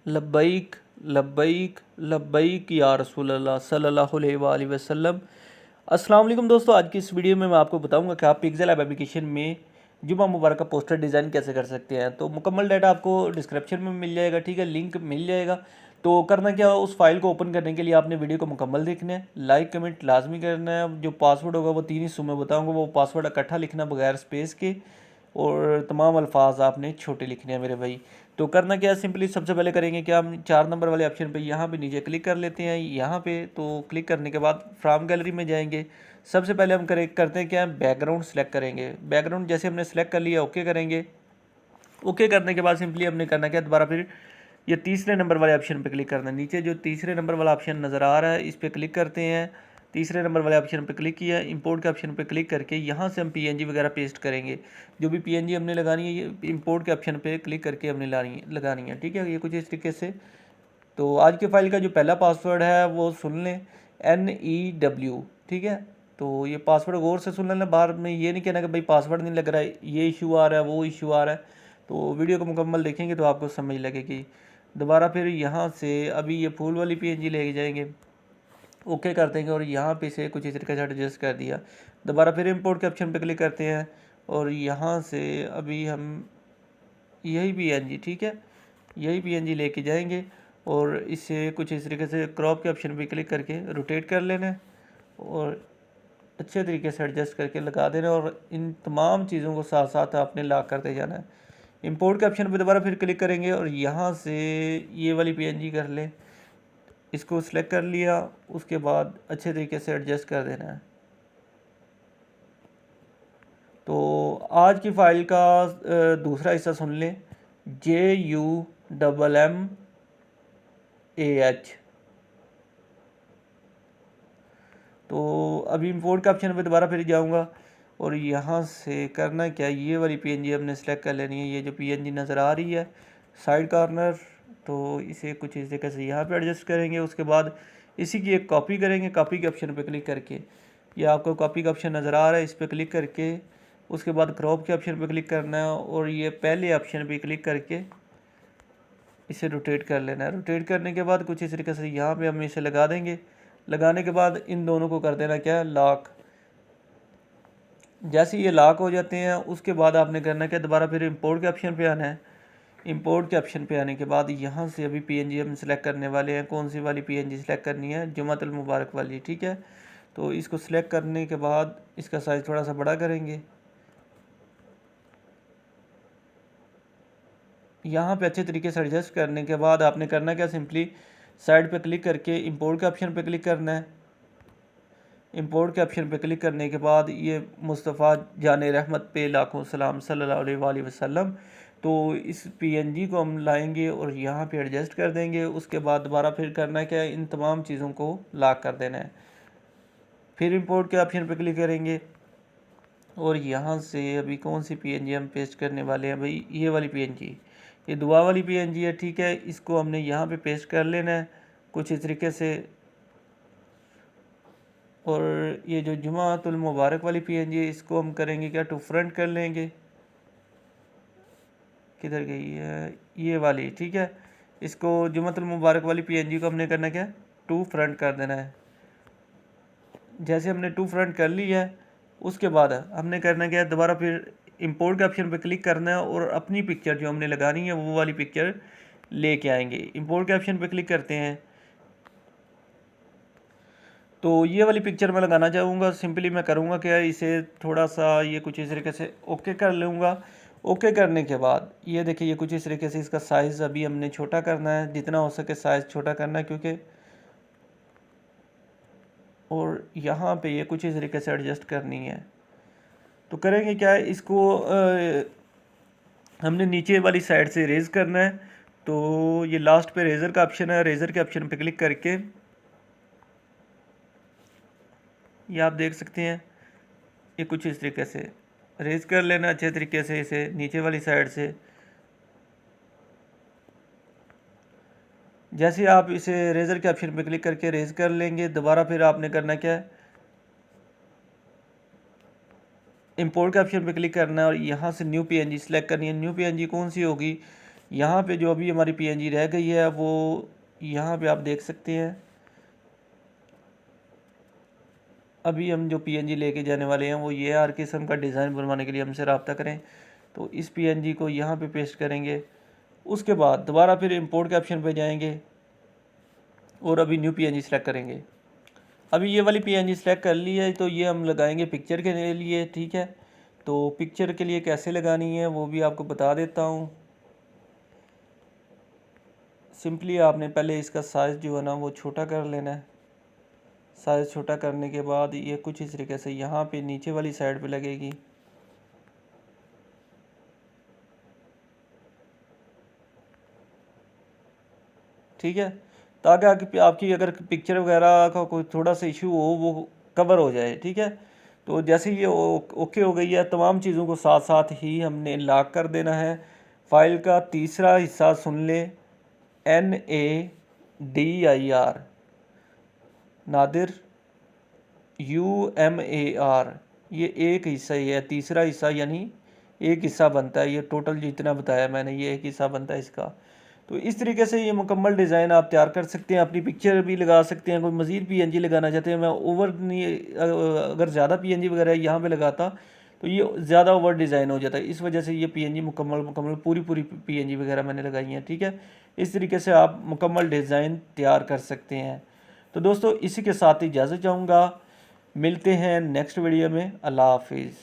लब्बैक लब्बैक लब्बैक या रसूल अल्लाह सल्लल्लाहु अलैहि वसल्लम। अस्सलाम वालेकुम दोस्तों, आज की इस वीडियो में मैं आपको बताऊंगा कि आप पिक्सेल ऐप एप्लीकेशन में जुमा मुबारक का पोस्टर डिज़ाइन कैसे कर सकते हैं। तो मुकम्मल डाटा आपको डिस्क्रिप्शन में मिल जाएगा, ठीक है, लिंक मिल जाएगा। तो करना क्या, उस फाइल को ओपन करने के लिए आपने वीडियो को मुकम्मल देखना है, लाइक कमेंट लाजमी करना है। जो पासवर्ड होगा वो 3 हिस्सों में बताऊँगा, वो पासवर्ड इकट्ठा लिखना बगैर स्पेस के, और तमाम अल्फाज आपने छोटे लिखने हैं मेरे भाई। तो करना क्या है, सिंपली सबसे पहले करेंगे क्या, हम 4 नंबर वाले ऑप्शन पे यहाँ पे नीचे क्लिक कर लेते हैं। यहाँ पे तो क्लिक करने के बाद फ्रॉम गैलरी में जाएंगे। सबसे पहले हम करते हैं क्या, बैकग्राउंड सेलेक्ट करेंगे। बैकग्राउंड जैसे हमने सेलेक्ट कर लिया, ओके करेंगे। ओके करने के बाद सिंपली हमने करना क्या, दोबारा फिर ये तीसरे नंबर वाले ऑप्शन पे क्लिक करना है। नीचे जो तीसरे नंबर वाला ऑप्शन नज़र आ रहा है, इस पर क्लिक करते हैं। तीसरे नंबर वाले ऑप्शन पे क्लिक किया, इंपोर्ट के ऑप्शन पे क्लिक करके यहाँ से हम पीएनजी वगैरह पेस्ट करेंगे। जो भी पीएनजी हमने लगानी है, ये इंपोर्ट के ऑप्शन पे क्लिक करके हमने लगानी है, ठीक है। ये कुछ इस तरीके से। तो आज की फ़ाइल का जो पहला पासवर्ड है वो सुन लें, NEW, ठीक है। तो ये पासवर्ड गौर से सुन लेना, बाहर में ये नहीं कहना कि भाई पासवर्ड नहीं लग रहा है, ये इशू आ रहा है, वो इशू आ रहा है। तो वीडियो को मुकम्मल देखेंगे तो आपको समझ लगेगी। दोबारा फिर यहाँ से अभी ये फूल वाली पीएनजी लेके जाएंगे, ओके कर देंगे, और यहाँ पे से कुछ इस तरीके से एडजस्ट कर दिया। दोबारा फिर इंपोर्ट के ऑप्शन पे क्लिक करते हैं, और यहाँ से अभी हम यही पीएनजी, ठीक है, यही पीएनजी लेके जाएंगे, और इसे कुछ इस तरीके से क्रॉप के ऑप्शन पे क्लिक करके रोटेट कर लेना है, और अच्छे तरीके से एडजस्ट करके लगा देना, और इन तमाम चीज़ों को साथ साथ आपने लॉक करते जाना है। इंपोर्ट के ऑप्शन पे दोबारा फिर क्लिक करेंगे, और यहाँ से ये वाली पीएनजी कर लें, इसको सिलेक्ट कर लिया, उसके बाद अच्छे तरीके से एडजस्ट कर देना है। तो आज की फ़ाइल का दूसरा हिस्सा सुन लें, JUMMAH। तो अभी इंपोर्ट का ऑप्शन पे दोबारा फिर जाऊंगा, और यहाँ से करना क्या, ये वाली पीएनजी हमने सेलेक्ट कर लेनी है। ये जो पीएनजी नज़र आ रही है साइड कॉर्नर, तो इसे कुछ इस तरीके से यहाँ पे एडजस्ट करेंगे। उसके बाद इसी की एक कॉपी करेंगे, कॉपी के ऑप्शन पे क्लिक करके, ये आपको कॉपी का ऑप्शन नज़र आ रहा है, इस पर क्लिक करके उसके बाद क्रॉप के ऑप्शन पे क्लिक करना है, और ये पहले ऑप्शन पे क्लिक करके इसे रोटेट कर लेना है। रोटेट करने के बाद कुछ इस तरीके से यहाँ पे हम इसे लगा देंगे। लगाने के बाद इन दोनों को कर देना क्या, लॉक। जैसे ये लॉक हो जाते हैं, उसके बाद आपने करना क्या, दोबारा फिर इंपोर्ट के ऑप्शन पे आना है। इंपोर्ट के ऑप्शन पे आने के बाद यहाँ से अभी पीएनजी हम सेलेक्ट करने वाले हैं। कौन सी वाली पीएनजी सेलेक्ट करनी है, जुमातुल मुबारक वाली, ठीक है। तो इसको सिलेक्ट करने के बाद इसका साइज़ थोड़ा सा बड़ा करेंगे। यहाँ पे अच्छे तरीके से एडजस्ट करने के बाद आपने करना क्या, सिंपली साइड पे क्लिक करके इंपोर्ट के ऑप्शन पे क्लिक करना है। इंपोर्ट के ऑप्शन पे क्लिक करने के बाद ये मुस्तफ़ा जान रहमत पे लाखों सलाम सल्लल्लाहु अलैहि वसल्लम, तो इस पीएनजी को हम लाएंगे और यहाँ पे एडजस्ट कर देंगे। उसके बाद दोबारा फिर करना है क्या, इन तमाम चीज़ों को लॉक कर देना है। फिर इंपोर्ट के ऑप्शन पे क्लिक करेंगे, और यहाँ से अभी कौन सी पीएनजी हम पेस्ट करने वाले हैं भाई, ये वाली पीएनजी, ये दुआ वाली पीएनजी है, ठीक है। इसको हमने यहाँ पे पेस्ट कर लेना है कुछ इस तरीके से। और ये जो जुमातुल मुबारक वाली पीएनजी है, इसको हम करेंगे क्या, टू फ्रंट कर लेंगे। किधर गई है ये वाली, ठीक है। इसको जुमातुल मुबारक वाली पीएनजी को हमने करना क्या, टू फ्रंट कर देना है। जैसे हमने टू फ्रंट कर ली है, उसके बाद हमने करना क्या है, दोबारा फिर इंपोर्ट के ऑप्शन पे क्लिक करना है, और अपनी पिक्चर जो हमने लगानी है वो वाली पिक्चर लेके आएंगे। इंपोर्ट के ऑप्शन पे क्लिक करते हैं, तो ये वाली पिक्चर मैं लगाना चाहूँगा। सिंपली मैं करूँगा क्या, इसे थोड़ा सा ये कुछ इस तरीके से ओके कर लूँगा। ओके करने के बाद ये देखिए, ये कुछ इस तरीके से इसका साइज़ अभी हमने छोटा करना है, जितना हो सके साइज़ छोटा करना है, क्योंकि और यहाँ पे ये कुछ इस तरीके से एडजस्ट करनी है। तो करेंगे क्या, इसको हमने नीचे वाली साइड से रेज़ करना है। तो ये लास्ट पे रेज़र का ऑप्शन है, रेज़र के ऑप्शन पे क्लिक करके ये आप देख सकते हैं, ये कुछ इस तरीके से रेज़ कर लेना अच्छे तरीके से इसे नीचे वाली साइड से। जैसे आप इसे रेज़र के ऑप्शन पे क्लिक करके रेज़ कर लेंगे, दोबारा फिर आपने करना क्या है, इंपोर्ट के ऑप्शन पे क्लिक करना है, और यहाँ से न्यू पीएनजी सेलेक्ट करनी है। न्यू पीएनजी कौन सी होगी, यहाँ पे जो अभी हमारी पीएनजी रह गई है वो यहाँ पे आप देख सकते हैं। अभी हम जो पीएनजी लेके जाने वाले हैं वो ये आर किस्म का डिज़ाइन बनवाने के लिए हमसे रब्ता करें। तो इस पीएनजी को यहाँ पे पेस्ट करेंगे। उसके बाद दोबारा फिर इंपोर्ट के ऑप्शन पे जाएंगे और अभी न्यू पीएनजी सेलेक्ट करेंगे। अभी ये वाली पीएनजी सेलेक्ट कर ली है, तो ये हम लगाएंगे पिक्चर के लिए, ठीक है। तो पिक्चर के लिए कैसे लगानी है वो भी आपको बता देता हूँ। सिंपली आपने पहले इसका साइज़ जो है ना वो छोटा कर लेना है। साइज़ छोटा करने के बाद ये कुछ इस तरीके से यहाँ पे नीचे वाली साइड पे लगेगी। ठीक है, ताकि आपकी अगर पिक्चर वगैरह का कोई थोड़ा सा इशू हो वो कवर हो जाए। ठीक है, तो जैसे ये ओके हो गई है, तमाम चीज़ों को साथ साथ ही हमने लॉक कर देना है। फाइल का तीसरा हिस्सा सुन ले, NADIR, नादिर, UMAR, ये एक हिस्सा ही है। तीसरा हिस्सा यानी एक हिस्सा बनता है, ये टोटल जितना बताया मैंने ये एक हिस्सा बनता है इसका। तो इस तरीके से ये मुकम्मल डिज़ाइन आप तैयार कर सकते हैं। अपनी पिक्चर भी लगा सकते हैं। कोई मज़ीद पीएनजी लगाना चाहते हैं, मैं ओवर नहीं, अगर ज़्यादा पीएनजी वगैरह यहाँ पे लगाता तो ये ज़्यादा ओवर डिज़ाइन हो जाता है। इस वजह से ये पीएनजी मुकम्मल पूरी पीएनजी वगैरह मैंने लगाई हैं। ठीक है, इस तरीके से आप मुकम्मल डिज़ाइन तैयार कर सकते हैं। तो दोस्तों इसी के साथ इजाज़त चाहूँगा। मिलते हैं नेक्स्ट वीडियो में। अल्लाह हाफिज़।